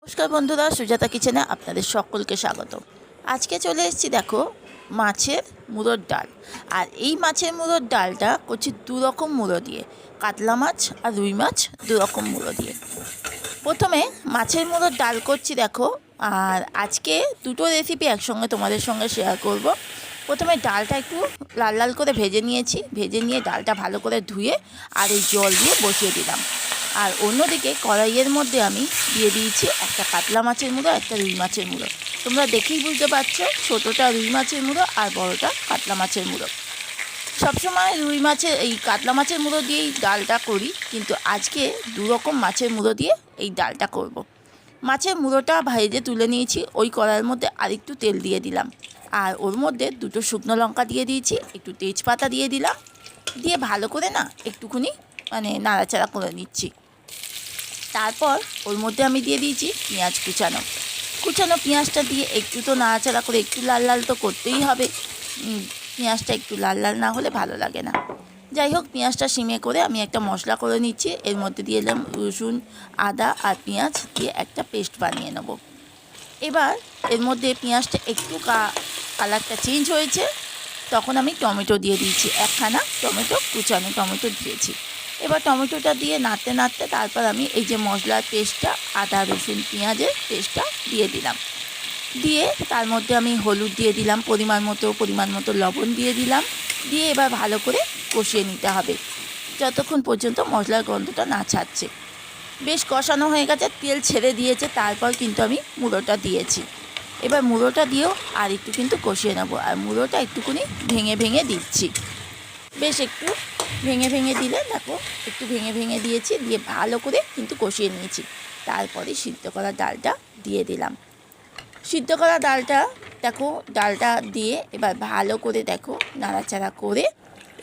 নমস্কার বন্ধুরা, সুজাতা কিচেনে আপনাদের সকলকে স্বাগত। আজকে চলে এসেছি দেখো মাছের মুড়োর ডাল। আর এই মাছের মুড়োর ডালটা করছি দু রকম মুড়ো দিয়ে, কাতলা মাছ আর রুই মাছ দু রকম মুড়ো দিয়ে। প্রথমে মাছের মুড়োর ডাল করছি দেখো। আর আজকে দুটো রেসিপি একসঙ্গে তোমাদের সঙ্গে শেয়ার করব। প্রথমে ডালটা একটু লাল লাল করে ভেজে নিয়েছি, ভেজে নিয়ে ডালটা ভালো করে ধুয়ে আর এই জল দিয়ে বসিয়ে দিলাম। আর অন্যদিকে কড়াইয়ের মধ্যে আমি দিয়ে দিয়েছি একটা কাতলা মাছের মুড়ো, একটা রুই মাছের মুড়ো। তোমরা দেখেই বুঝতে পারছো, ছোটোটা রুই মাছের মুড়ো আর বড়োটা কাতলা মাছের মুড়ো। সবসময় রুই মাছের এই কাতলা মাছের মুড়ো দিয়েই ডালটা করি, কিন্তু আজকে দু রকম মাছের মুড়ো দিয়ে এই ডালটা করব। মাছের মুড়োটা ভেজে তুলে নিয়েছি, ওই কড়াইয়ের মধ্যে আরেকটু তেল দিয়ে দিলাম। আর ওর মধ্যে দুটো শুকনো লঙ্কা দিয়ে দিয়েছি, একটু তেজপাতা দিয়ে দিলাম, দিয়ে ভালো করে একটুখানি নাড়াচাড়া করে নিচ্ছি। তারপর ওর মধ্যে আমি দিয়ে দিয়েছি পেঁয়াজ কুচানো। পেঁয়াজটা দিয়ে একটু তো নাড়াচাড়া করে একটু লাল লাল তো করতেই হবে। পেঁয়াজটা একটু লাল লাল না হলে ভালো লাগে না। যাই হোক, পেঁয়াজটা সিমে করে আমি একটা মশলা করে নিচ্ছি। এর মধ্যে দিয়ে এলাম রসুন, আদা আর পেঁয়াজ দিয়ে একটা পেস্ট বানিয়ে নেব। এবার এর মধ্যে পেঁয়াজটা একটু কালারটা চেঞ্জ হয়েছে, তখন আমি টমেটো দিয়ে দিয়েছি, একখানা কুচানো টমেটো দিয়েছি। এবার টমেটোটা দিয়ে নাড়তে নাড়তে তারপর আমি এই যে মশলার পেস্টটা, আদা রসুন পেঁয়াজের পেস্টটা দিয়ে দিলাম। দিয়ে তার মধ্যে আমি হলুদ দিয়ে দিলাম, পরিমাণ মতো লবণ দিয়ে দিলাম। দিয়ে এবার ভালো করে কষিয়ে নিতে হবে যতক্ষণ পর্যন্ত মশলার গন্ধটা না ছাড়ছে। বেশ কষানো হয়ে গেছে, তেল ছেড়ে দিয়েছে, তারপর কিন্তু আমি মুড়োটা দিয়েছি। এবার মুড়োটা দিয়েও আর একটু কিন্তু কষিয়ে নেব। আর মুড়োটা একটুখানি ভেঙে ভেঙে দিচ্ছি, বেশ একটু ভেঙে ভেঙে দিলে দেখো, একটু ভেঙে ভেঙে দিয়েছি, দিয়ে ভালো করে কিন্তু কষিয়ে নিয়েছি। তারপরে সিদ্ধ করা ডালটা দিয়ে দিলাম। সিদ্ধ করা ডালটা দেখো, ডালটা দিয়ে এবার ভালো করে দেখো নাড়াচাড়া করে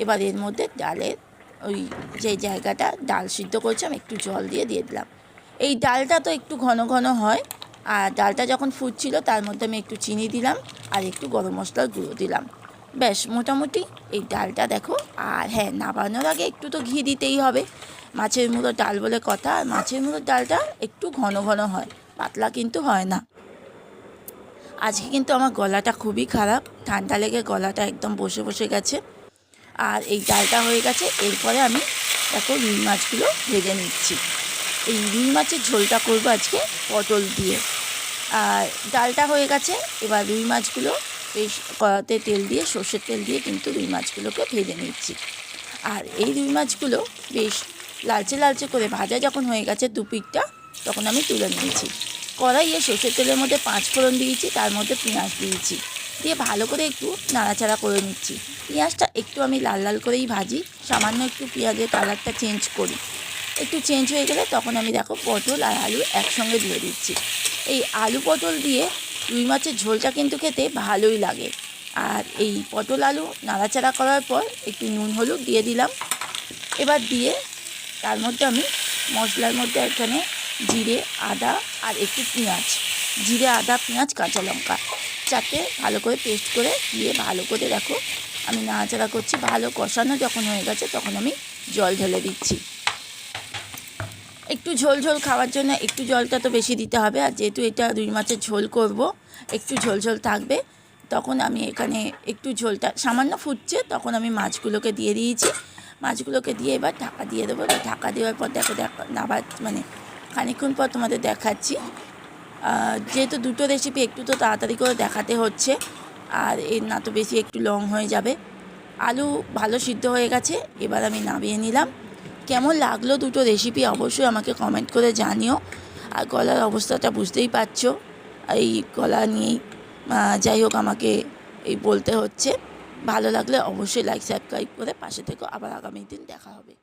এবার এর মধ্যে ডালের ওই যে জায়গাটা ডাল সিদ্ধ করছিলাম একটু জল দিয়ে দিলাম। এই ডালটা তো একটু ঘন ঘন হয়, আর ডালটা যখন ফুটছিল তার মধ্যে আমি একটু চিনি দিলাম আর একটু গরম মশলার গুঁড়ো দিলাম। ব্যাস মোটামুটি এই ডালটা দেখো। আর হ্যাঁ, নামানোর আগে একটু তো ঘি দিতেই হবে, মাছের মুড়োর ডাল বলে কথা। আর মাছের মুড়োর ডালটা একটু ঘন ঘন হয়, পাতলা কিন্তু হয় না। আজকে কিন্তু আমার গলাটা খুবই খারাপ, ঠান্ডা লেগে গলাটা একদম বসে গেছে। আর এই ডালটা হয়ে গেছে, এরপরে আমি দেখো রুই মাছগুলো ভেজে নিচ্ছি। এই রুই মাছের ঝোলটা করবো আজকে পটল দিয়ে। আর ডালটা হয়ে গেছে, এবার রুই মাছগুলো বেশ কড়াতে তেল দিয়ে, সর্ষের তেল দিয়ে কিন্তু রুই মাছগুলোকে ভেজে নিচ্ছি। আর এই রুই মাছগুলো বেশ লালচে লালচে করে ভাজা যখন হয়ে গেছে দুপিঠটা, তখন আমি তুলে নিয়েছি। কড়াইয়ে সর্ষের তেলের মধ্যে 5 ফোড়ন দিয়েছি, তার মধ্যে পেঁয়াজ দিয়েছি, দিয়ে ভালো করে একটু নাড়াচাড়া করে নিচ্ছি। পেঁয়াজটা একটু আমি লাল লাল করেই ভাজি, সামান্য একটু পেঁয়াজের কালারটা চেঞ্জ করি। একটু চেঞ্জ হয়ে গেলে তখন আমি দেখো পটল আর আলু একসঙ্গে দিয়ে দিচ্ছি। এই আলু পটল দিয়ে রুই মাছের ঝোলটা কিন্তু খেতে ভালোই লাগে। আর এই পটল আলু নাড়াচাড়া করার পর একটু নুন হলুদ দিয়ে দিলাম। এবার দিয়ে তার মধ্যে আমি মশলার মধ্যে এখানে জিরে, আদা আর একটু পেঁয়াজ, জিরে, আদা, পেঁয়াজ, কাঁচা লঙ্কা চারটে ভালো করে পেস্ট করে দিয়ে ভালো করে দেখো আমি নাড়াচাড়া করছি। ভালো কষানো যখন হয়ে গেছে তখন আমি জল ঢেলে দিচ্ছি। একটু ঝোল ঝোল খাওয়ার জন্য একটু জলটা তো বেশি দিতে হবে। আর যেহেতু এটা রুই মাছের ঝোল করব, একটু ঝোল ঝোল থাকবে, তখন আমি এখানে একটু ঝোলটা সামান্য ফুটছে, তখন আমি মাছগুলোকে দিয়ে দিয়েছি। মাছগুলোকে দিয়ে এবার ঢাকা দিয়ে দেবো। এবার ঢাকা দেওয়ার পর দেখো আবার খানিকক্ষণ পর তোমাদের দেখাচ্ছি। যেহেতু দুটো রেসিপি একটু তো তাড়াতাড়ি করে দেখাতে হচ্ছে, আর এর না তো বেশি একটু লং হয়ে যাবে। আলু ভালো সিদ্ধ হয়ে গেছে, এবার আমি নামিয়ে নিলাম। কেমন লাগলো দুটো রেসিপি অবশ্যই আমাকে কমেন্ট করে জানিও। আর গলার অবস্থাটা বুঝতেই পারছো, এই গলা নিয়েই যাই হোক আমাকে এই বলতে হচ্ছে। ভালো লাগলে অবশ্যই লাইক সাবস্ক্রাইব করে পাশে থেকো। আবার আগামী দিন দেখা হবে।